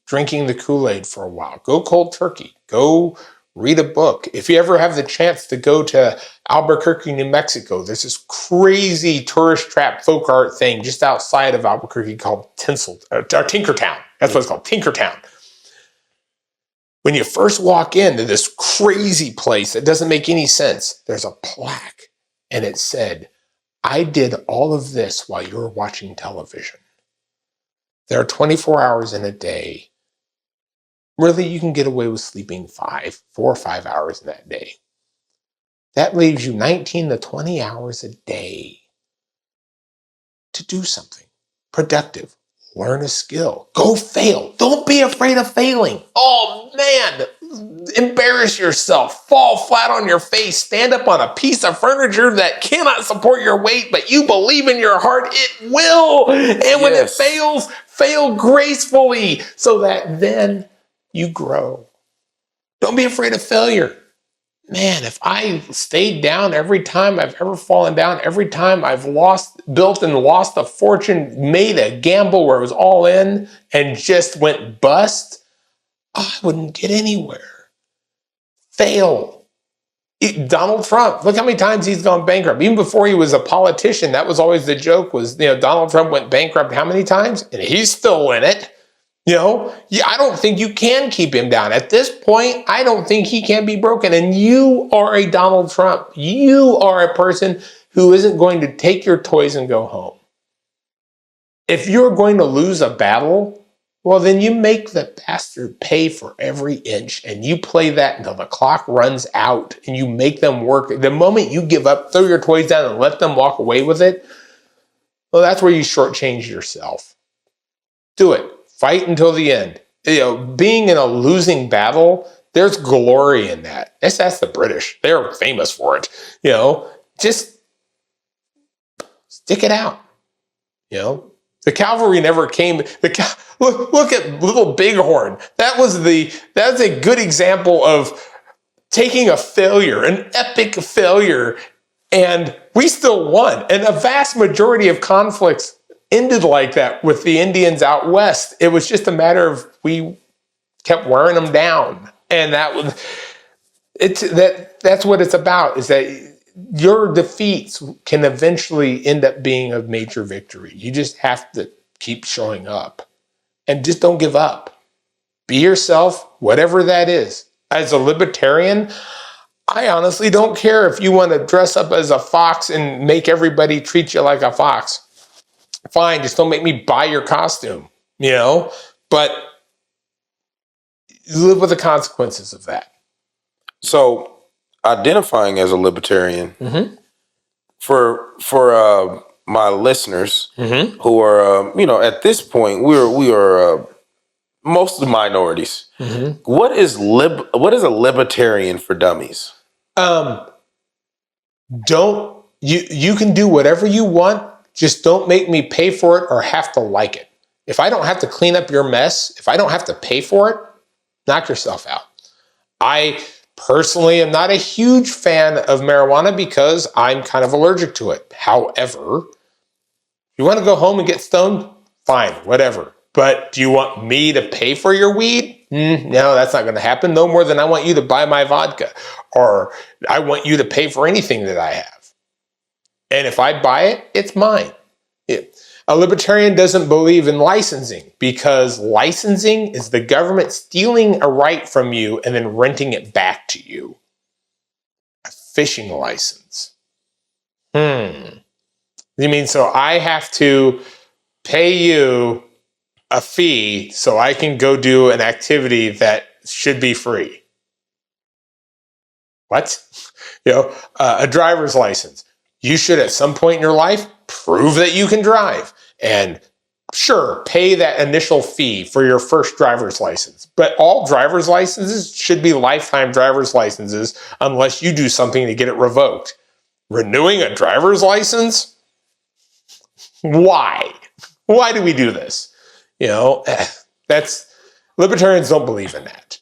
drinking the Kool-Aid for a while. Go cold turkey. Go read a book. If you ever have the chance to go to Albuquerque, New Mexico, there's this crazy tourist trap folk art thing just outside of Albuquerque called Tinkertown. That's what it's called, Tinkertown. When you first walk into this crazy place that doesn't make any sense, there's a plaque and it said, I did all of this while you were watching television. There are 24 hours in a day. Really, you can get away with sleeping 4 or 5 hours in that day. That leaves you 19 to 20 hours a day to do something productive. Learn a skill. Go fail. Don't be afraid of failing. Oh man, embarrass yourself. Fall flat on your face. Stand up on a piece of furniture that cannot support your weight, but you believe in your heart it will. And when it fails, fail gracefully so that then you grow. Don't be afraid of failure. Man, if I stayed down every time I've ever fallen down, every time I've built and lost a fortune, made a gamble where it was all in and just went bust, I wouldn't get anywhere. Fail. Donald Trump, look how many times he's gone bankrupt. Even before he was a politician, that was always the joke was, Donald Trump went bankrupt how many times? And he's still in it. I don't think you can keep him down. At this point, I don't think he can be broken. And you are a Donald Trump. You are a person who isn't going to take your toys and go home. If you're going to lose a battle, well, then you make the bastard pay for every inch and you play that until the clock runs out and you make them work. The moment you give up, throw your toys down and let them walk away with it, well, that's where you shortchange yourself. Do it. Fight until the end. Being in a losing battle, there's glory in that. That's the British. They're famous for it. Just stick it out. The cavalry never came. Look at Little Bighorn. That's a good example of taking a failure, an epic failure, and we still won. And a vast majority of conflicts ended like that with the Indians out west. It was just a matter of we kept wearing them down, and that's what it's about. Is that your defeats can eventually end up being a major victory. You just have to keep showing up, and just don't give up. Be yourself, whatever that is. as a libertarian, I honestly don't care if you want to dress up as a fox and make everybody treat you like a fox. Fine, just don't make me buy your costume, but live with the consequences of that. So, identifying as a libertarian, for my listeners who are, at this point, we are most of the minorities. What is a libertarian for dummies? You can do whatever you want, just don't make me pay for it or have to like it. If I don't have to clean up your mess, if I don't have to pay for it, knock yourself out. I personally am not a huge fan of marijuana because I'm kind of allergic to it. However, if you want to go home and get stoned, fine, whatever. But do you want me to pay for your weed? No, that's not going to happen. No more than I want you to buy my vodka, or I want you to pay for anything that I have. And if I buy it, it's mine. A libertarian doesn't believe in licensing because licensing is the government stealing a right from you and then renting it back to you. A fishing license. You mean so I have to pay you a fee so I can go do an activity that should be free? What? A driver's license. You should at some point in your life prove that you can drive. And sure, pay that initial fee for your first driver's license. But all driver's licenses should be lifetime driver's licenses unless you do something to get it revoked. Renewing a driver's license? Why? Why do we do this? Libertarians don't believe in that.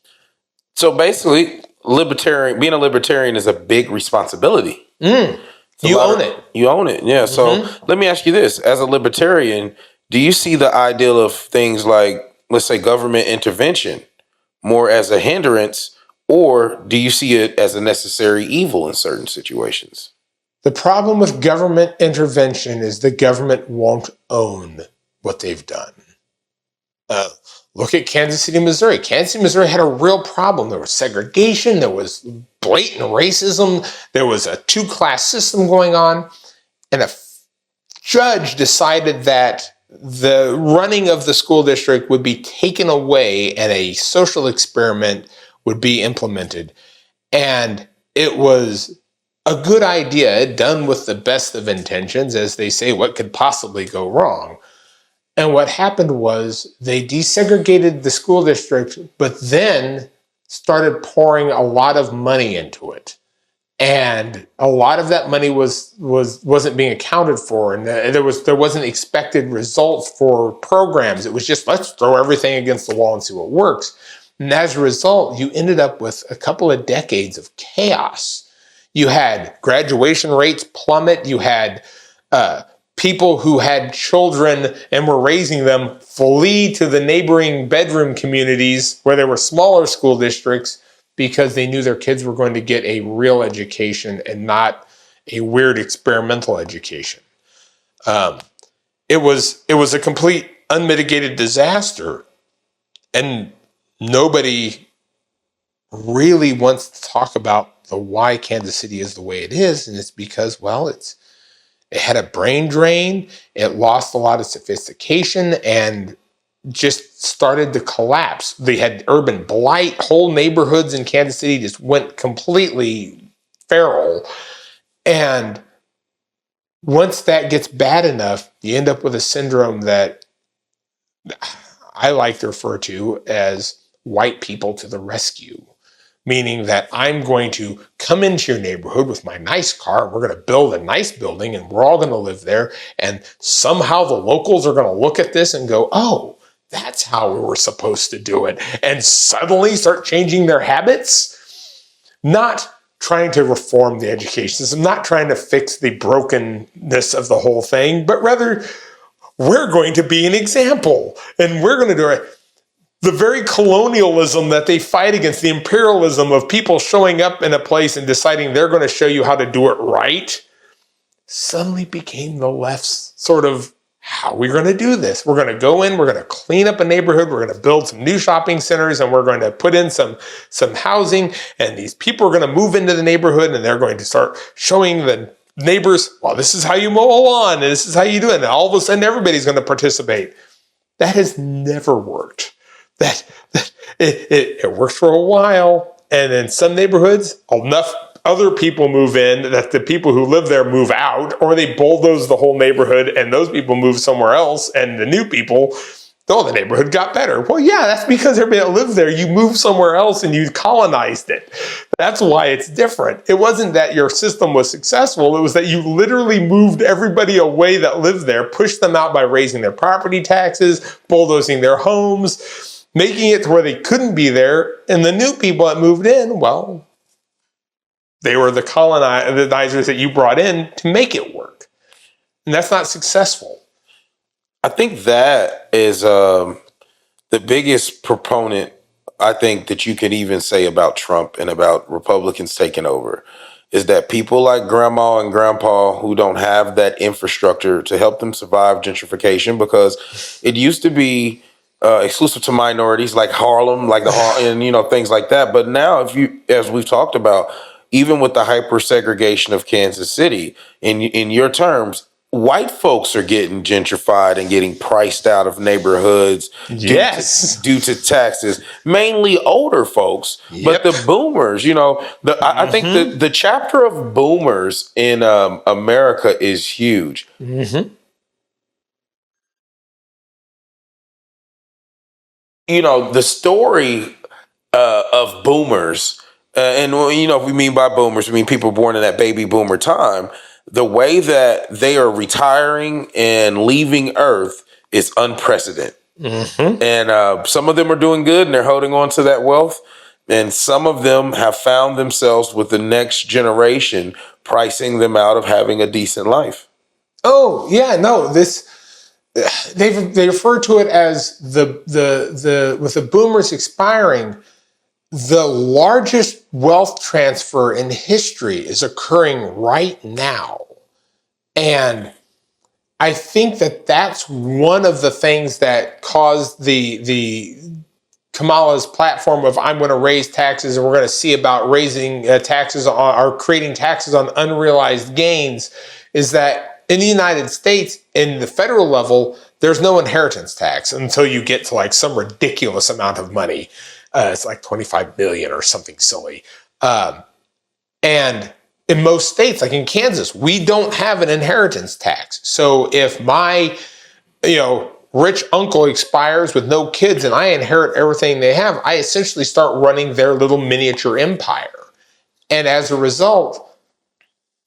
So basically, being a libertarian is a big responsibility. You own it. You own it, yeah. So let me ask you this. As a libertarian, do you see the ideal of things like, let's say, government intervention more as a hindrance, or do you see it as a necessary evil in certain situations? The problem with government intervention is the government won't own what they've done. Look at Kansas City, Missouri. Kansas City, Missouri had a real problem. There was segregation. There was blatant racism. There was a two-class system going on. And a judge decided that the running of the school district would be taken away and a social experiment would be implemented. And it was a good idea, done with the best of intentions. As they say, what could possibly go wrong? And what happened was they desegregated the school district, but then started pouring a lot of money into it. And a lot of that money wasn't being accounted for, and there wasn't expected results for programs. It was just, let's throw everything against the wall and see what works. And as a result, you ended up with a couple of decades of chaos. You had graduation rates plummet. You had people who had children and were raising them flee to the neighboring bedroom communities where there were smaller school districts because they knew their kids were going to get a real education and not a weird experimental education. It was a complete unmitigated disaster, and nobody really wants to talk about the why Kansas City is the way it is, and it's because, well, it had a brain drain, it lost a lot of sophistication, and just started to collapse. They had urban blight. Whole neighborhoods in Kansas City just went completely feral. And once that gets bad enough, you end up with a syndrome that I like to refer to as white people to the rescue. Meaning that I'm going to come into your neighborhood with my nice car, and we're going to build a nice building, and we're all going to live there. And somehow the locals are going to look at this and go, oh, that's how we were supposed to do it. And suddenly start changing their habits. Not trying to reform the education system, not trying to fix the brokenness of the whole thing, but rather we're going to be an example. And we're going to do it. The very colonialism that they fight against, the imperialism of people showing up in a place and deciding they're going to show you how to do it right, suddenly became the left's sort of how are we going to do this? We're going to go in, we're going to clean up a neighborhood, we're going to build some new shopping centers, and we're going to put in some housing, and these people are going to move into the neighborhood, and they're going to start showing the neighbors, well, this is how you mow a lawn, and this is how you do it, and all of a sudden everybody's going to participate. That has never worked. It works for a while, and in some neighborhoods, enough other people move in that the people who live there move out, or they bulldoze the whole neighborhood and those people move somewhere else, and the new people, oh, the neighborhood got better. Well, yeah, that's because everybody that lived there, you moved somewhere else and you colonized it. That's why it's different. It wasn't that your system was successful. It was that you literally moved everybody away that lived there, pushed them out by raising their property taxes, bulldozing their homes, making it to where they couldn't be there. And the new people that moved in, well, they were the colonizers that you brought in to make it work. And that's not successful. I think that is the biggest proponent, I think, that you could even say about Trump and about Republicans taking over, is that people like grandma and grandpa who don't have that infrastructure to help them survive gentrification, because it used to be exclusive to minorities like Harlem, like and things like that. But now, as we've talked about, even with the hyper segregation of Kansas City, in your terms, white folks are getting gentrified and getting priced out of neighborhoods due to taxes, mainly older folks. But the boomers, I think the chapter of boomers in America is huge. The story of boomers, and if we mean by boomers, we mean people born in that baby boomer time. The way that they are retiring and leaving Earth is unprecedented. And some of them are doing good and they're holding on to that wealth. And some of them have found themselves with the next generation pricing them out of having a decent life. Oh, yeah, no, they refer to it as with the boomers expiring, the largest wealth transfer in history is occurring right now. And I think that that's one of the things that caused the Kamala's platform of I'm going to raise taxes, and we're going to see about raising taxes on, or creating taxes on unrealized gains, is that in the United States, in the federal level, there's no inheritance tax until you get to like some ridiculous amount of money. It's like 25 billion or something silly. And in most states, like in Kansas, we don't have an inheritance tax. So if my, rich uncle expires with no kids and I inherit everything they have, I essentially start running their little miniature empire. And as a result,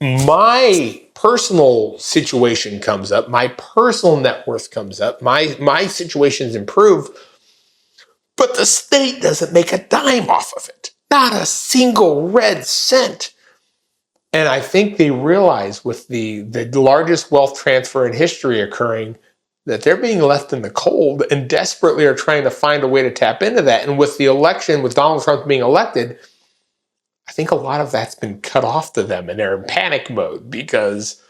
my personal situation comes up, my personal net worth comes up, my situation's improved, but the state doesn't make a dime off of it. Not a single red cent. And I think they realize with the largest wealth transfer in history occurring that they're being left in the cold and desperately are trying to find a way to tap into that. And with the election, with Donald Trump being elected, I think a lot of that's been cut off to them and they're in panic mode because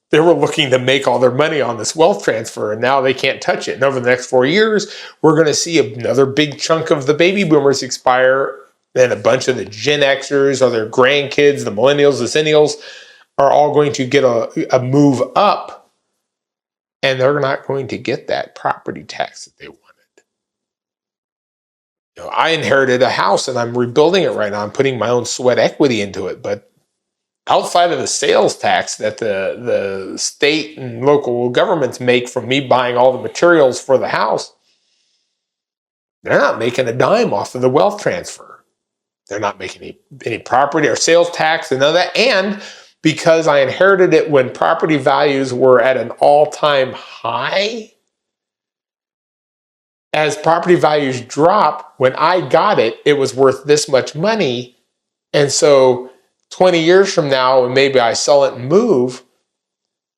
they were looking to make all their money on this wealth transfer, and now they can't touch it. And over the next 4 years, we're going to see another big chunk of the baby boomers expire. Then a bunch of the Gen Xers or their grandkids, the millennials, the centennials, are all going to get a move up, and they're not going to get that property tax that they wanted. I inherited a house, and I'm rebuilding it right now. I'm putting my own sweat equity into it, but outside of the sales tax that the state and local governments make from me buying all the materials for the house, they're not making a dime off of the wealth transfer. They're not making any property or sales tax and none of that. And because I inherited it when property values were at an all-time high, as property values drop, when I got it, it was worth this much money. And so 20 years from now, and maybe I sell it and move,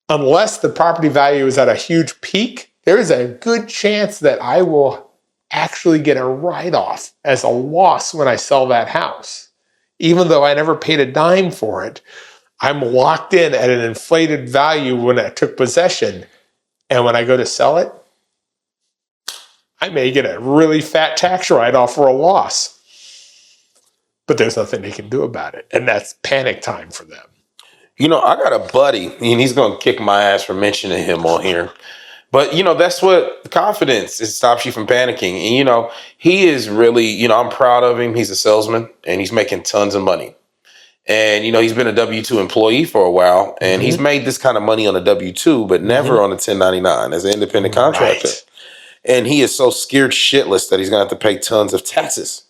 unless the property value is at a huge peak, there is a good chance that I will actually get a write-off as a loss when I sell that house. Even though I never paid a dime for it, I'm locked in at an inflated value when I took possession. And when I go to sell it, I may get a really fat tax write-off for a loss. But there's nothing they can do about it. And that's panic time for them. I got a buddy, and he's going to kick my ass for mentioning him on here. But, that's what confidence, it stops you from panicking. And, he is really, I'm proud of him. He's a salesman, and he's making tons of money. And, he's been a W-2 employee for a while, and he's made this kind of money on a W-2, but never on a 1099 as an independent contractor. Right. And he is so scared shitless that he's going to have to pay tons of taxes,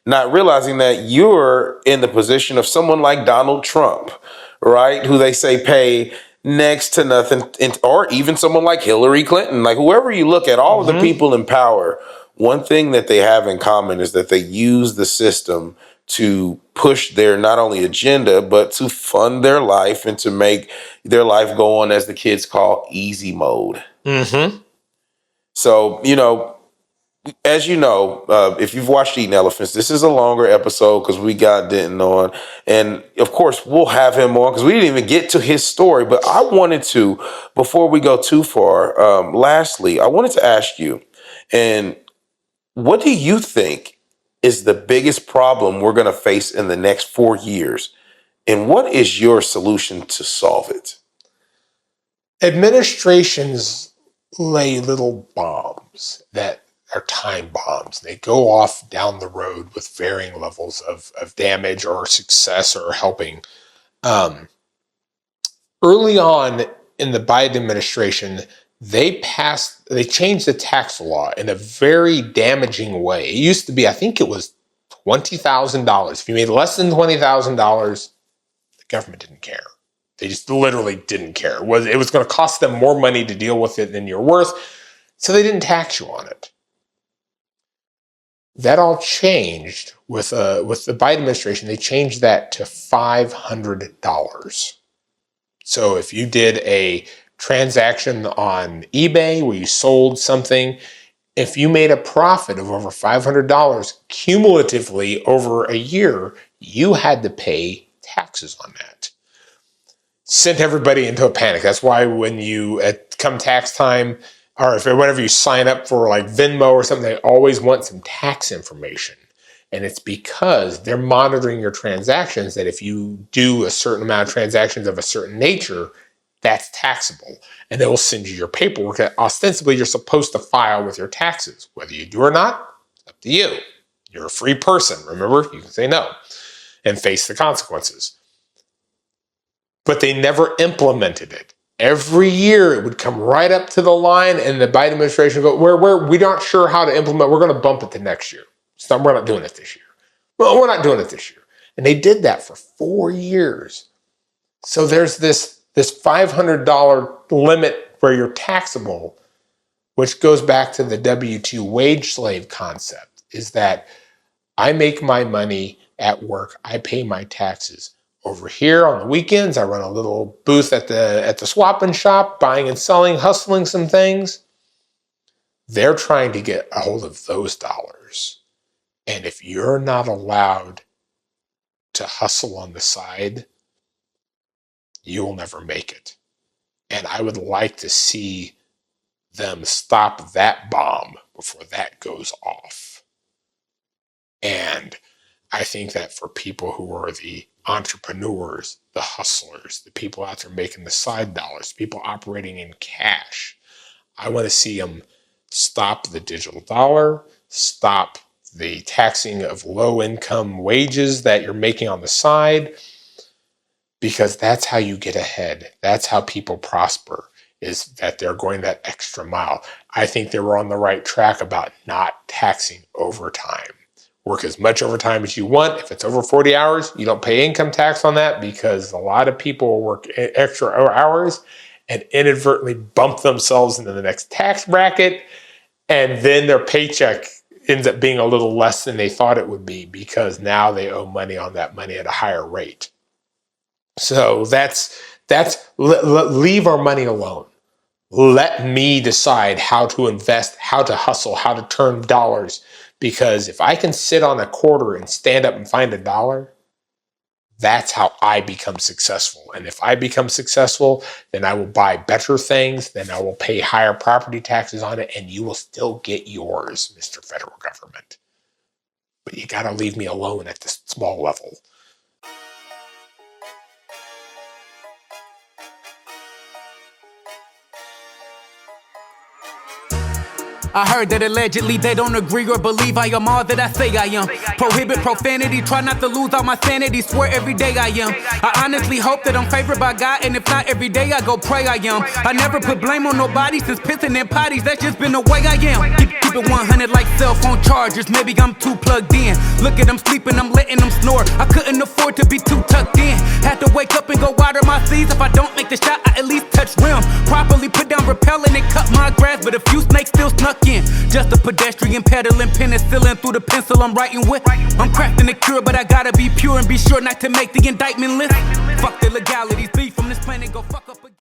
not realizing that you're in the position of someone like Donald Trump, right? Who they say pay next to nothing, or even someone like Hillary Clinton, like whoever you look at, all of the people in power, one thing that they have in common is that they use the system to push their not only agenda, but to fund their life and to make their life go on, as the kids call, easy mode. So, as you know, if you've watched Eating Elephants, this is a longer episode because we got Denton on. And of course, we'll have him on because we didn't even get to his story. But I wanted to, before we go too far, lastly, I wanted to ask you, and what do you think is the biggest problem we're going to face in the next 4 years? And what is your solution to solve it? Administrations lay little bombs that are time bombs. They go off down the road with varying levels of damage or success or helping. Early on in the Biden administration, they changed the tax law in a very damaging way. It used to be, I think it was $20,000. If you made less than $20,000, the government didn't care. They just literally didn't care. It was going to cost them more money to deal with it than you're worth, so they didn't tax you on it. That all changed with the Biden administration. They changed that to $500. So if you did a transaction on eBay where you sold something, if you made a profit of over $500 cumulatively over a year, you had to pay taxes on that. Sent everybody into a panic. That's why when you, come tax time, or whenever you sign up for like Venmo or something, they always want some tax information. And it's because they're monitoring your transactions that if you do a certain amount of transactions of a certain nature, that's taxable. And they will send you your paperwork that ostensibly you're supposed to file with your taxes. Whether you do or not, it's up to you. You're a free person. Remember, you can say no and face the consequences. But they never implemented it. Every year it would come right up to the line and the Biden administration would go, we're not sure how to implement, we're going to bump it to next year. So we're not doing it this year. Well, we're not doing it this year. And they did that for 4 years. So there's this $500 limit where you're taxable, which goes back to the W-2 wage slave concept, is that I make my money at work, I pay my taxes. Over here on the weekends, I run a little booth at the swap-and shop, buying and selling, hustling some things. They're trying to get a hold of those dollars. And if you're not allowed to hustle on the side, you will never make it. And I would like to see them stop that bomb before that goes off. And I think that for people who are the entrepreneurs, the hustlers, the people out there making the side dollars, people operating in cash, I want to see them stop the digital dollar, stop the taxing of low-income wages that you're making on the side, because that's how you get ahead. That's how people prosper, is that they're going that extra mile. I think they were on the right track about not taxing overtime. Work as much overtime as you want. If it's over 40 hours, you don't pay income tax on that, because a lot of people work extra hours and inadvertently bump themselves into the next tax bracket, and then their paycheck ends up being a little less than they thought it would be, because now they owe money on that money at a higher rate. So that's leave our money alone. Let me decide how to invest, how to hustle, how to turn dollars. Because if I can sit on a quarter and stand up and find $1, That's how I become successful. And if I become successful, then I will buy better things, then I will pay higher property taxes on it, and you will still get yours, Mr. Federal Government. But you got to leave me alone at this small level. I heard that allegedly they don't agree or believe I am all that I say I am. Prohibit profanity, try not to lose all my sanity, swear every day I am. I honestly hope that I'm favored by God, and if not every day I go pray I am. I never put blame on nobody since pissing in potties, that's just been the way I am. Keep it 100 like cell phone chargers, maybe I'm too plugged in. Look at them sleeping, I'm letting them snore. I couldn't afford to be too tucked in. Had to wake up and go water my seeds. If I don't make the shot, I at least touch rim. Properly put down repellent and cut my grass, but a few snakes still snuck in. Just a pedestrian peddling penicillin through the pencil I'm writing with. I'm crafting a cure, but I gotta be pure and be sure not to make the indictment list. Fuck the legalities, be from this planet, go fuck up.